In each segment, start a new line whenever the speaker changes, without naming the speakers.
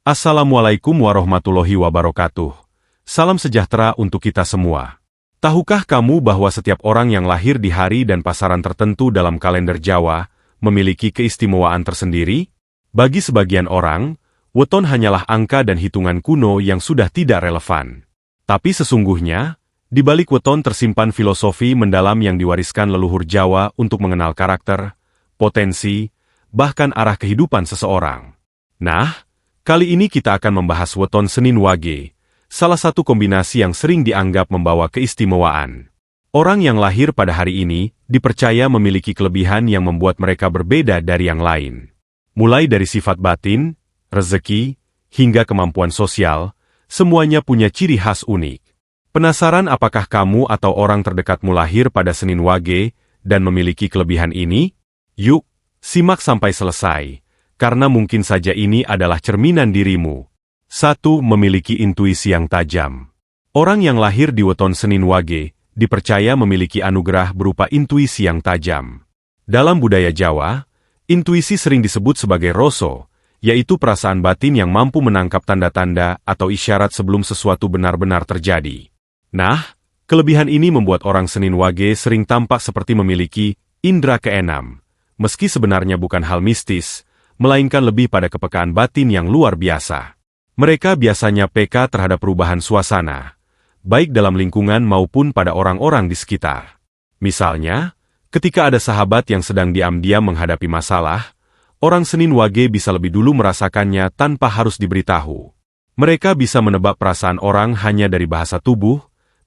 Assalamualaikum warahmatullahi wabarakatuh. Salam sejahtera untuk kita semua. Tahukah kamu bahwa setiap orang yang lahir di hari dan pasaran tertentu dalam kalender Jawa memiliki keistimewaan tersendiri? Bagi sebagian orang, weton hanyalah angka dan hitungan kuno yang sudah tidak relevan. Tapi sesungguhnya, di balik weton tersimpan filosofi mendalam yang diwariskan leluhur Jawa untuk mengenal karakter, potensi, bahkan arah kehidupan seseorang. Nah, kali ini kita akan membahas weton Senin Wage, salah satu kombinasi yang sering dianggap membawa keistimewaan. Orang yang lahir pada hari ini dipercaya memiliki kelebihan yang membuat mereka berbeda dari yang lain. Mulai dari sifat batin, rezeki, hingga kemampuan sosial, semuanya punya ciri khas unik. Penasaran apakah kamu atau orang terdekatmu lahir pada Senin Wage dan memiliki kelebihan ini? Yuk, simak sampai selesai. Karena mungkin saja ini adalah cerminan dirimu. 1. Memiliki intuisi yang tajam. Orang yang lahir di weton Senin Wage dipercaya memiliki anugerah berupa intuisi yang tajam. Dalam budaya Jawa, intuisi sering disebut sebagai roso, yaitu perasaan batin yang mampu menangkap tanda-tanda atau isyarat sebelum sesuatu benar-benar terjadi. Nah, kelebihan ini membuat orang Senin Wage sering tampak seperti memiliki indera keenam, meski sebenarnya bukan hal mistis, melainkan lebih pada kepekaan batin yang luar biasa. Mereka biasanya peka terhadap perubahan suasana, baik dalam lingkungan maupun pada orang-orang di sekitar. Misalnya, ketika ada sahabat yang sedang diam-diam menghadapi masalah, orang Senin Wage bisa lebih dulu merasakannya tanpa harus diberitahu. Mereka bisa menebak perasaan orang hanya dari bahasa tubuh,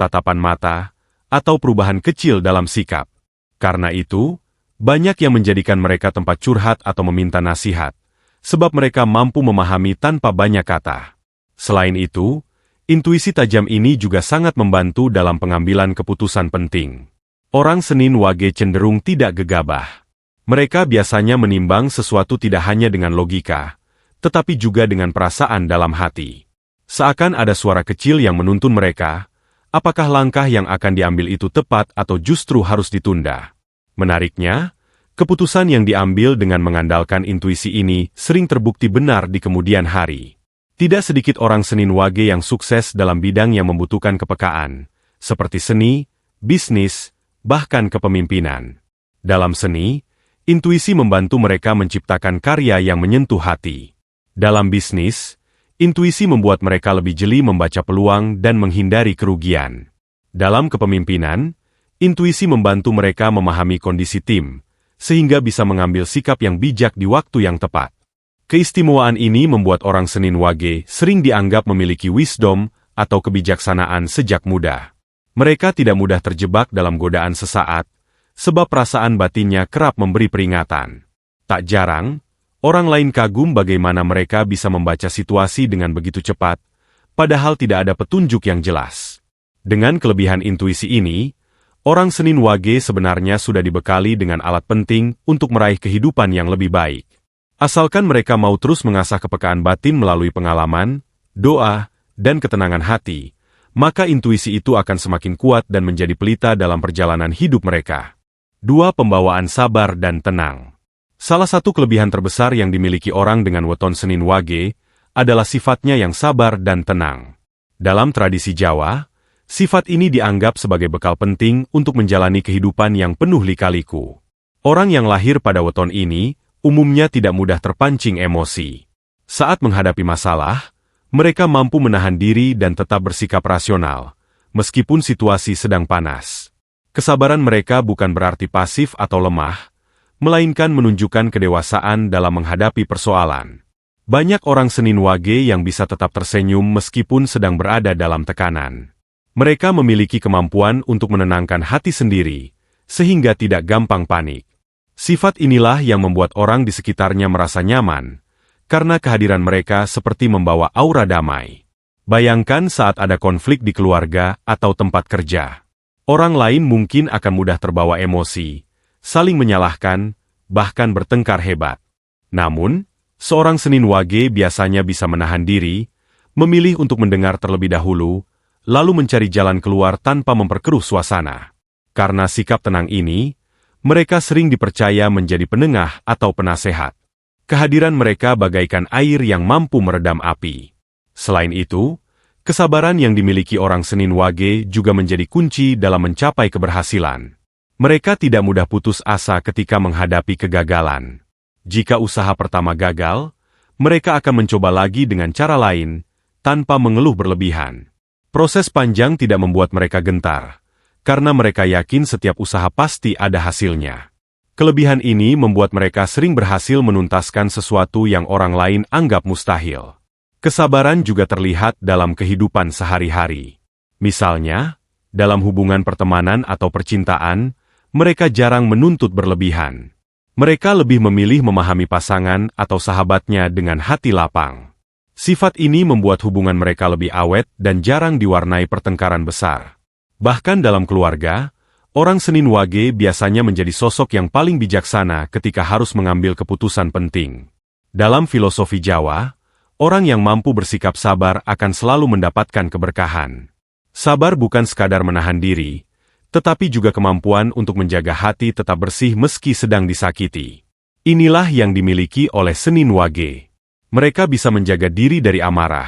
tatapan mata, atau perubahan kecil dalam sikap. Karena itu, banyak yang menjadikan mereka tempat curhat atau meminta nasihat, sebab mereka mampu memahami tanpa banyak kata. Selain itu, intuisi tajam ini juga sangat membantu dalam pengambilan keputusan penting. Orang Senin Wage cenderung tidak gegabah. Mereka biasanya menimbang sesuatu tidak hanya dengan logika, tetapi juga dengan perasaan dalam hati. Seakan ada suara kecil yang menuntun mereka, apakah langkah yang akan diambil itu tepat atau justru harus ditunda. Menariknya, keputusan yang diambil dengan mengandalkan intuisi ini sering terbukti benar di kemudian hari. Tidak sedikit orang Senin Wage yang sukses dalam bidang yang membutuhkan kepekaan, seperti seni, bisnis, bahkan kepemimpinan. Dalam seni, intuisi membantu mereka menciptakan karya yang menyentuh hati. Dalam bisnis, intuisi membuat mereka lebih jeli membaca peluang dan menghindari kerugian. Dalam kepemimpinan, intuisi membantu mereka memahami kondisi tim, sehingga bisa mengambil sikap yang bijak di waktu yang tepat. Keistimewaan ini membuat orang Senin Wage sering dianggap memiliki wisdom atau kebijaksanaan sejak muda. Mereka tidak mudah terjebak dalam godaan sesaat, sebab perasaan batinnya kerap memberi peringatan. Tak jarang, orang lain kagum bagaimana mereka bisa membaca situasi dengan begitu cepat, padahal tidak ada petunjuk yang jelas. Dengan kelebihan intuisi ini, orang Senin Wage sebenarnya sudah dibekali dengan alat penting untuk meraih kehidupan yang lebih baik. Asalkan mereka mau terus mengasah kepekaan batin melalui pengalaman, doa, dan ketenangan hati, maka intuisi itu akan semakin kuat dan menjadi pelita dalam perjalanan hidup mereka. 2. Pembawaan sabar dan tenang. Salah satu kelebihan terbesar yang dimiliki orang dengan weton Senin Wage adalah sifatnya yang sabar dan tenang. Dalam tradisi Jawa, sifat ini dianggap sebagai bekal penting untuk menjalani kehidupan yang penuh lika-liku. Orang yang lahir pada weton ini umumnya tidak mudah terpancing emosi. Saat menghadapi masalah, mereka mampu menahan diri dan tetap bersikap rasional, meskipun situasi sedang panas. Kesabaran mereka bukan berarti pasif atau lemah, melainkan menunjukkan kedewasaan dalam menghadapi persoalan. Banyak orang Senin Wage yang bisa tetap tersenyum meskipun sedang berada dalam tekanan. Mereka memiliki kemampuan untuk menenangkan hati sendiri, sehingga tidak gampang panik. Sifat inilah yang membuat orang di sekitarnya merasa nyaman, karena kehadiran mereka seperti membawa aura damai. Bayangkan saat ada konflik di keluarga atau tempat kerja. Orang lain mungkin akan mudah terbawa emosi, saling menyalahkan, bahkan bertengkar hebat. Namun, seorang Senin Wage biasanya bisa menahan diri, memilih untuk mendengar terlebih dahulu, lalu mencari jalan keluar tanpa memperkeruh suasana. Karena sikap tenang ini, mereka sering dipercaya menjadi penengah atau penasehat. Kehadiran mereka bagaikan air yang mampu meredam api. Selain itu, kesabaran yang dimiliki orang Senin Wage juga menjadi kunci dalam mencapai keberhasilan. Mereka tidak mudah putus asa ketika menghadapi kegagalan. Jika usaha pertama gagal, mereka akan mencoba lagi dengan cara lain, tanpa mengeluh berlebihan. Proses panjang tidak membuat mereka gentar, karena mereka yakin setiap usaha pasti ada hasilnya. Kelebihan ini membuat mereka sering berhasil menuntaskan sesuatu yang orang lain anggap mustahil. Kesabaran juga terlihat dalam kehidupan sehari-hari. Misalnya, dalam hubungan pertemanan atau percintaan, mereka jarang menuntut berlebihan. Mereka lebih memilih memahami pasangan atau sahabatnya dengan hati lapang. Sifat ini membuat hubungan mereka lebih awet dan jarang diwarnai pertengkaran besar. Bahkan dalam keluarga, orang Senin Wage biasanya menjadi sosok yang paling bijaksana ketika harus mengambil keputusan penting. Dalam filosofi Jawa, orang yang mampu bersikap sabar akan selalu mendapatkan keberkahan. Sabar bukan sekadar menahan diri, tetapi juga kemampuan untuk menjaga hati tetap bersih meski sedang disakiti. Inilah yang dimiliki oleh Senin Wage. Mereka bisa menjaga diri dari amarah,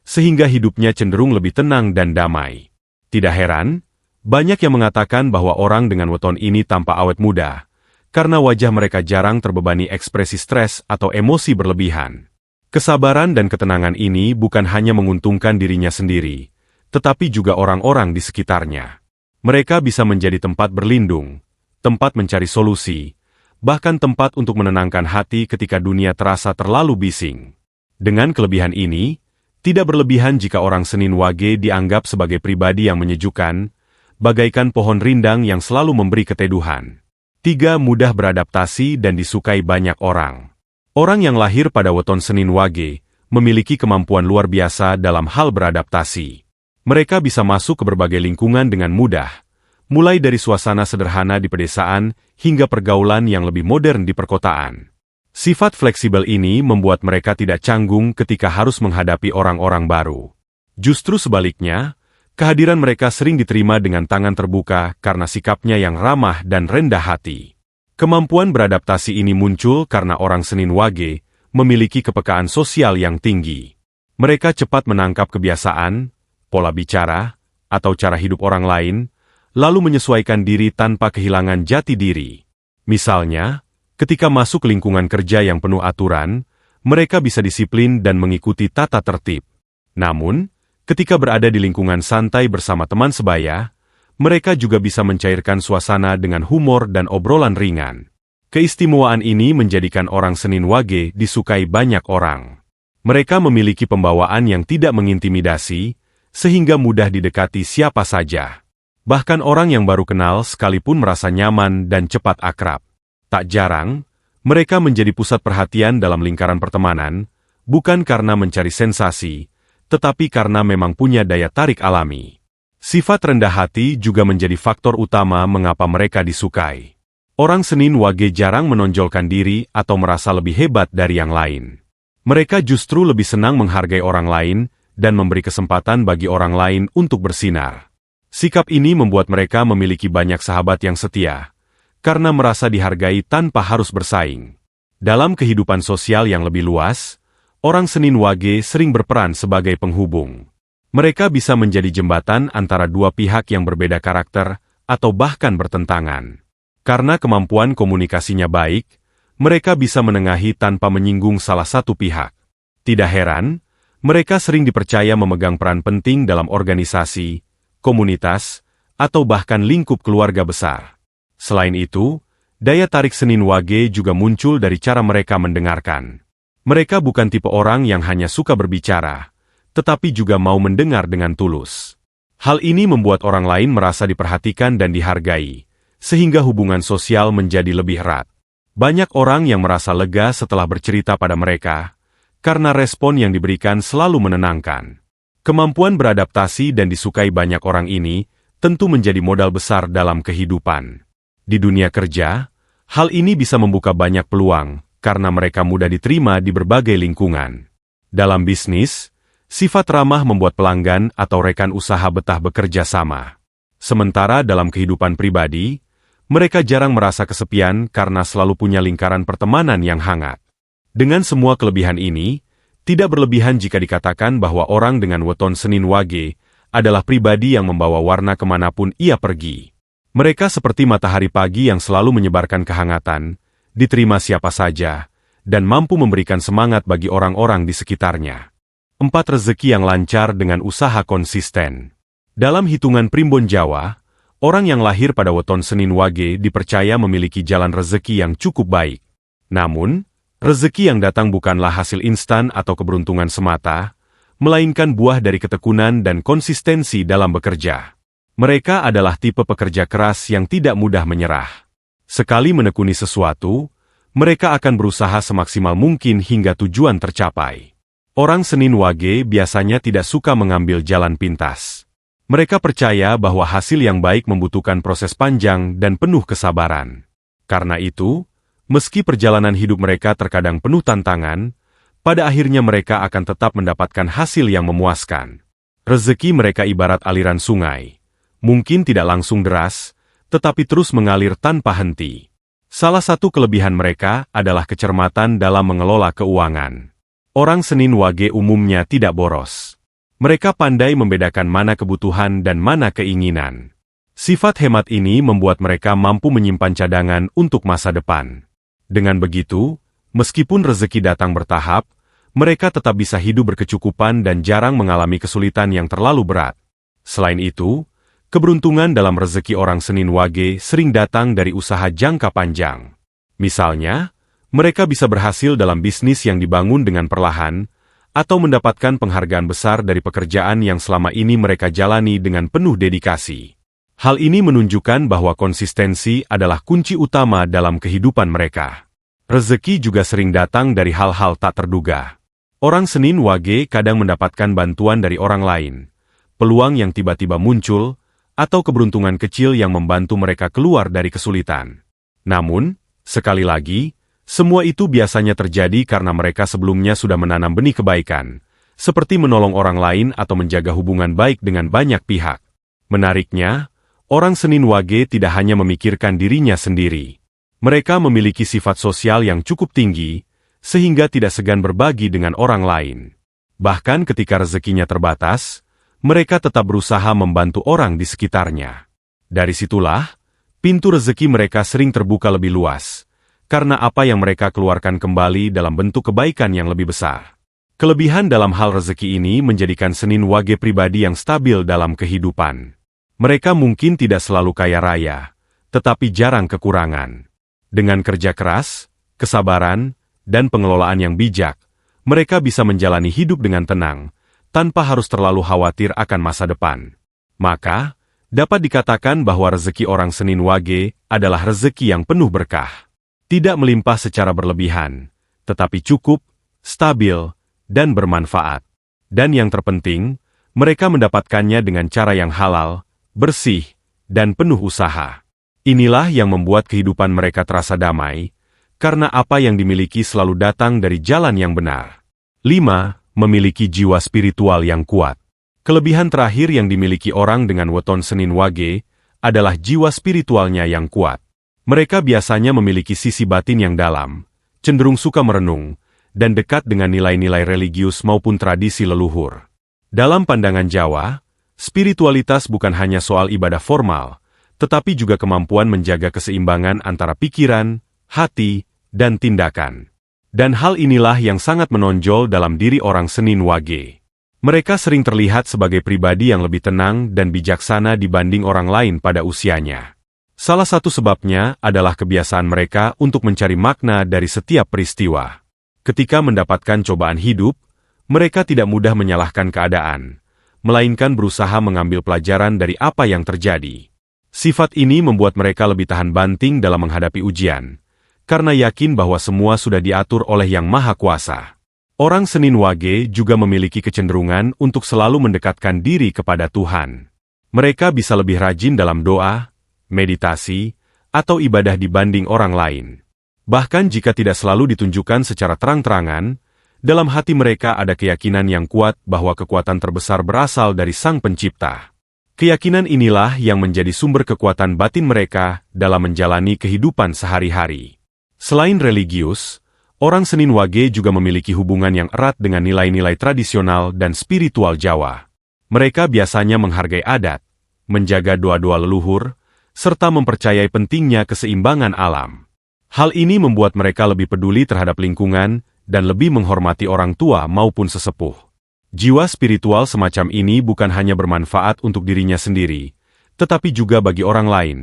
sehingga hidupnya cenderung lebih tenang dan damai. Tidak heran, banyak yang mengatakan bahwa orang dengan weton ini tampak awet muda, karena wajah mereka jarang terbebani ekspresi stres atau emosi berlebihan. Kesabaran dan ketenangan ini bukan hanya menguntungkan dirinya sendiri, tetapi juga orang-orang di sekitarnya. Mereka bisa menjadi tempat berlindung, tempat mencari solusi, bahkan tempat untuk menenangkan hati ketika dunia terasa terlalu bising. Dengan kelebihan ini, tidak berlebihan jika orang Senin Wage dianggap sebagai pribadi yang menyejukkan, bagaikan pohon rindang yang selalu memberi keteduhan. 3. Mudah beradaptasi dan disukai banyak orang. Orang yang lahir pada weton Senin Wage memiliki kemampuan luar biasa dalam hal beradaptasi. Mereka bisa masuk ke berbagai lingkungan dengan mudah, mulai dari suasana sederhana di pedesaan hingga pergaulan yang lebih modern di perkotaan. Sifat fleksibel ini membuat mereka tidak canggung ketika harus menghadapi orang-orang baru. Justru sebaliknya, kehadiran mereka sering diterima dengan tangan terbuka karena sikapnya yang ramah dan rendah hati. Kemampuan beradaptasi ini muncul karena orang Senin Wage memiliki kepekaan sosial yang tinggi. Mereka cepat menangkap kebiasaan, pola bicara, atau cara hidup orang lain, lalu menyesuaikan diri tanpa kehilangan jati diri. Misalnya, ketika masuk lingkungan kerja yang penuh aturan, mereka bisa disiplin dan mengikuti tata tertib. Namun, ketika berada di lingkungan santai bersama teman sebaya, mereka juga bisa mencairkan suasana dengan humor dan obrolan ringan. Keistimewaan ini menjadikan orang Senin Wage disukai banyak orang. Mereka memiliki pembawaan yang tidak mengintimidasi, sehingga mudah didekati siapa saja. Bahkan orang yang baru kenal sekalipun merasa nyaman dan cepat akrab. Tak jarang, mereka menjadi pusat perhatian dalam lingkaran pertemanan, bukan karena mencari sensasi, tetapi karena memang punya daya tarik alami. Sifat rendah hati juga menjadi faktor utama mengapa mereka disukai. Orang Senin Wage jarang menonjolkan diri atau merasa lebih hebat dari yang lain. Mereka justru lebih senang menghargai orang lain, dan memberi kesempatan bagi orang lain untuk bersinar. Sikap ini membuat mereka memiliki banyak sahabat yang setia, karena merasa dihargai tanpa harus bersaing. Dalam kehidupan sosial yang lebih luas, orang Senin Wage sering berperan sebagai penghubung. Mereka bisa menjadi jembatan antara dua pihak yang berbeda karakter, atau bahkan bertentangan. Karena kemampuan komunikasinya baik, mereka bisa menengahi tanpa menyinggung salah satu pihak. Tidak heran, mereka sering dipercaya memegang peran penting dalam organisasi, komunitas, atau bahkan lingkup keluarga besar. Selain itu, daya tarik Senin Wage juga muncul dari cara mereka mendengarkan. Mereka bukan tipe orang yang hanya suka berbicara, tetapi juga mau mendengar dengan tulus. Hal ini membuat orang lain merasa diperhatikan dan dihargai, sehingga hubungan sosial menjadi lebih erat. Banyak orang yang merasa lega setelah bercerita pada mereka, karena respon yang diberikan selalu menenangkan. Kemampuan beradaptasi dan disukai banyak orang ini tentu menjadi modal besar dalam kehidupan. Di dunia kerja, hal ini bisa membuka banyak peluang karena mereka mudah diterima di berbagai lingkungan. Dalam bisnis, sifat ramah membuat pelanggan atau rekan usaha betah bekerja sama. Sementara dalam kehidupan pribadi, mereka jarang merasa kesepian karena selalu punya lingkaran pertemanan yang hangat. Dengan semua kelebihan ini, tidak berlebihan jika dikatakan bahwa orang dengan weton Senin Wage adalah pribadi yang membawa warna kemanapun ia pergi. Mereka seperti matahari pagi yang selalu menyebarkan kehangatan, diterima siapa saja, dan mampu memberikan semangat bagi orang-orang di sekitarnya. 4. Rezeki yang lancar dengan usaha konsisten. Dalam hitungan primbon Jawa, orang yang lahir pada weton Senin Wage dipercaya memiliki jalan rezeki yang cukup baik. Namun, rezeki yang datang bukanlah hasil instan atau keberuntungan semata, melainkan buah dari ketekunan dan konsistensi dalam bekerja. Mereka adalah tipe pekerja keras yang tidak mudah menyerah. Sekali menekuni sesuatu, mereka akan berusaha semaksimal mungkin hingga tujuan tercapai. Orang Senin Wage biasanya tidak suka mengambil jalan pintas. Mereka percaya bahwa hasil yang baik membutuhkan proses panjang dan penuh kesabaran. Karena itu, meski perjalanan hidup mereka terkadang penuh tantangan, pada akhirnya mereka akan tetap mendapatkan hasil yang memuaskan. Rezeki mereka ibarat aliran sungai. Mungkin tidak langsung deras, tetapi terus mengalir tanpa henti. Salah satu kelebihan mereka adalah kecermatan dalam mengelola keuangan. Orang Senin Wage umumnya tidak boros. Mereka pandai membedakan mana kebutuhan dan mana keinginan. Sifat hemat ini membuat mereka mampu menyimpan cadangan untuk masa depan. Dengan begitu, meskipun rezeki datang bertahap, mereka tetap bisa hidup berkecukupan dan jarang mengalami kesulitan yang terlalu berat. Selain itu, keberuntungan dalam rezeki orang Senin Wage sering datang dari usaha jangka panjang. Misalnya, mereka bisa berhasil dalam bisnis yang dibangun dengan perlahan, atau mendapatkan penghargaan besar dari pekerjaan yang selama ini mereka jalani dengan penuh dedikasi. Hal ini menunjukkan bahwa konsistensi adalah kunci utama dalam kehidupan mereka. Rezeki juga sering datang dari hal-hal tak terduga. Orang Senin Wage kadang mendapatkan bantuan dari orang lain, peluang yang tiba-tiba muncul, atau keberuntungan kecil yang membantu mereka keluar dari kesulitan. Namun, sekali lagi, semua itu biasanya terjadi karena mereka sebelumnya sudah menanam benih kebaikan, seperti menolong orang lain atau menjaga hubungan baik dengan banyak pihak. Menariknya, orang Senin Wage tidak hanya memikirkan dirinya sendiri. Mereka memiliki sifat sosial yang cukup tinggi, sehingga tidak segan berbagi dengan orang lain. Bahkan ketika rezekinya terbatas, mereka tetap berusaha membantu orang di sekitarnya. Dari situlah, pintu rezeki mereka sering terbuka lebih luas, karena apa yang mereka keluarkan kembali dalam bentuk kebaikan yang lebih besar. Kelebihan dalam hal rezeki ini menjadikan Senin Wage pribadi yang stabil dalam kehidupan. Mereka mungkin tidak selalu kaya raya, tetapi jarang kekurangan. Dengan kerja keras, kesabaran, dan pengelolaan yang bijak, mereka bisa menjalani hidup dengan tenang, tanpa harus terlalu khawatir akan masa depan. Maka, dapat dikatakan bahwa rezeki orang Senin Wage adalah rezeki yang penuh berkah. Tidak melimpah secara berlebihan, tetapi cukup, stabil, dan bermanfaat. Dan yang terpenting, mereka mendapatkannya dengan cara yang halal, bersih, dan penuh usaha. Inilah yang membuat kehidupan mereka terasa damai, karena apa yang dimiliki selalu datang dari jalan yang benar. 5. Memiliki jiwa spiritual yang kuat. Kelebihan terakhir yang dimiliki orang dengan weton Senin Wage adalah jiwa spiritualnya yang kuat. Mereka biasanya memiliki sisi batin yang dalam, cenderung suka merenung, dan dekat dengan nilai-nilai religius maupun tradisi leluhur. Dalam pandangan Jawa, spiritualitas bukan hanya soal ibadah formal, tetapi juga kemampuan menjaga keseimbangan antara pikiran, hati, dan tindakan. Dan hal inilah yang sangat menonjol dalam diri orang Senin Wage. Mereka sering terlihat sebagai pribadi yang lebih tenang dan bijaksana dibanding orang lain pada usianya. Salah satu sebabnya adalah kebiasaan mereka untuk mencari makna dari setiap peristiwa. Ketika mendapatkan cobaan hidup, mereka tidak mudah menyalahkan keadaan, melainkan berusaha mengambil pelajaran dari apa yang terjadi. Sifat ini membuat mereka lebih tahan banting dalam menghadapi ujian, karena yakin bahwa semua sudah diatur oleh Yang Maha Kuasa. Orang Senin Wage juga memiliki kecenderungan untuk selalu mendekatkan diri kepada Tuhan. Mereka bisa lebih rajin dalam doa, meditasi, atau ibadah dibanding orang lain. Bahkan jika tidak selalu ditunjukkan secara terang-terangan, dalam hati mereka ada keyakinan yang kuat bahwa kekuatan terbesar berasal dari Sang Pencipta. Keyakinan inilah yang menjadi sumber kekuatan batin mereka dalam menjalani kehidupan sehari-hari. Selain religius, Orang Senin Wage juga memiliki hubungan yang erat dengan nilai-nilai tradisional dan spiritual Jawa. Mereka biasanya menghargai adat, menjaga doa-doa leluhur, serta mempercayai pentingnya keseimbangan alam. Hal ini membuat mereka lebih peduli terhadap lingkungan dan lebih menghormati orang tua maupun sesepuh. Jiwa spiritual semacam ini bukan hanya bermanfaat untuk dirinya sendiri, tetapi juga bagi orang lain,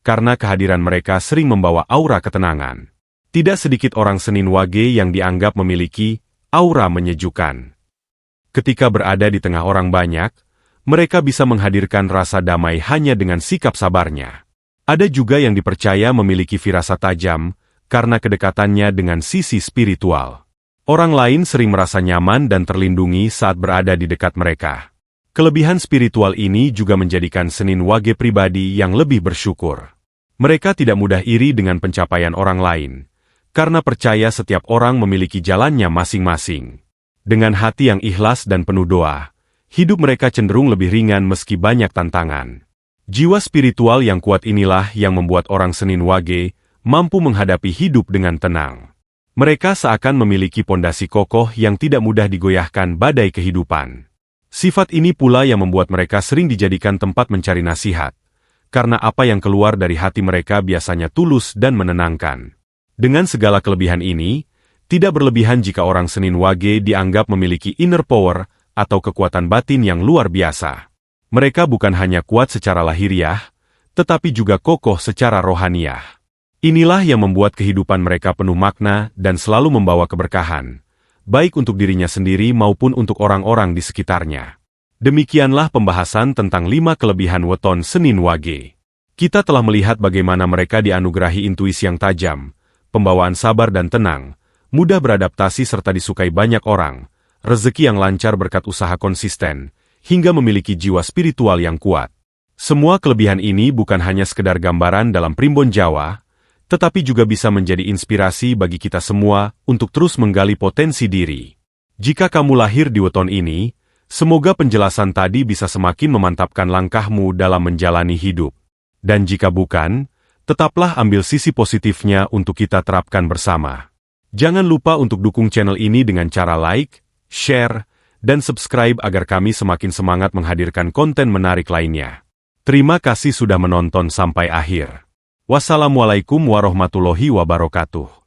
karena kehadiran mereka sering membawa aura ketenangan. Tidak sedikit orang Senin Wage yang dianggap memiliki aura menyejukkan. Ketika berada di tengah orang banyak, mereka bisa menghadirkan rasa damai hanya dengan sikap sabarnya. Ada juga yang dipercaya memiliki firasat tajam karena kedekatannya dengan sisi spiritual. Orang lain sering merasa nyaman dan terlindungi saat berada di dekat mereka. Kelebihan spiritual ini juga menjadikan Senin Wage pribadi yang lebih bersyukur. Mereka tidak mudah iri dengan pencapaian orang lain, karena percaya setiap orang memiliki jalannya masing-masing. Dengan hati yang ikhlas dan penuh doa, hidup mereka cenderung lebih ringan meski banyak tantangan. Jiwa spiritual yang kuat inilah yang membuat orang Senin Wage mampu menghadapi hidup dengan tenang. Mereka seakan memiliki pondasi kokoh yang tidak mudah digoyahkan badai kehidupan. Sifat ini pula yang membuat mereka sering dijadikan tempat mencari nasihat, karena apa yang keluar dari hati mereka biasanya tulus dan menenangkan. Dengan segala kelebihan ini, tidak berlebihan jika orang Senin Wage dianggap memiliki inner power atau kekuatan batin yang luar biasa. Mereka bukan hanya kuat secara lahiriah, tetapi juga kokoh secara rohaniah. Inilah yang membuat kehidupan mereka penuh makna dan selalu membawa keberkahan, baik untuk dirinya sendiri maupun untuk orang-orang di sekitarnya. Demikianlah pembahasan tentang 5 kelebihan weton Senin Wage. Kita telah melihat bagaimana mereka dianugerahi intuisi yang tajam, pembawaan sabar dan tenang, mudah beradaptasi serta disukai banyak orang, rezeki yang lancar berkat usaha konsisten, hingga memiliki jiwa spiritual yang kuat. Semua kelebihan ini bukan hanya sekedar gambaran dalam primbon Jawa, tetapi juga bisa menjadi inspirasi bagi kita semua untuk terus menggali potensi diri. Jika kamu lahir di weton ini, semoga penjelasan tadi bisa semakin memantapkan langkahmu dalam menjalani hidup. Dan jika bukan, tetaplah ambil sisi positifnya untuk kita terapkan bersama. Jangan lupa untuk dukung channel ini dengan cara like, share, dan subscribe agar kami semakin semangat menghadirkan konten menarik lainnya. Terima kasih sudah menonton sampai akhir. Wassalamualaikum warahmatullahi wabarakatuh.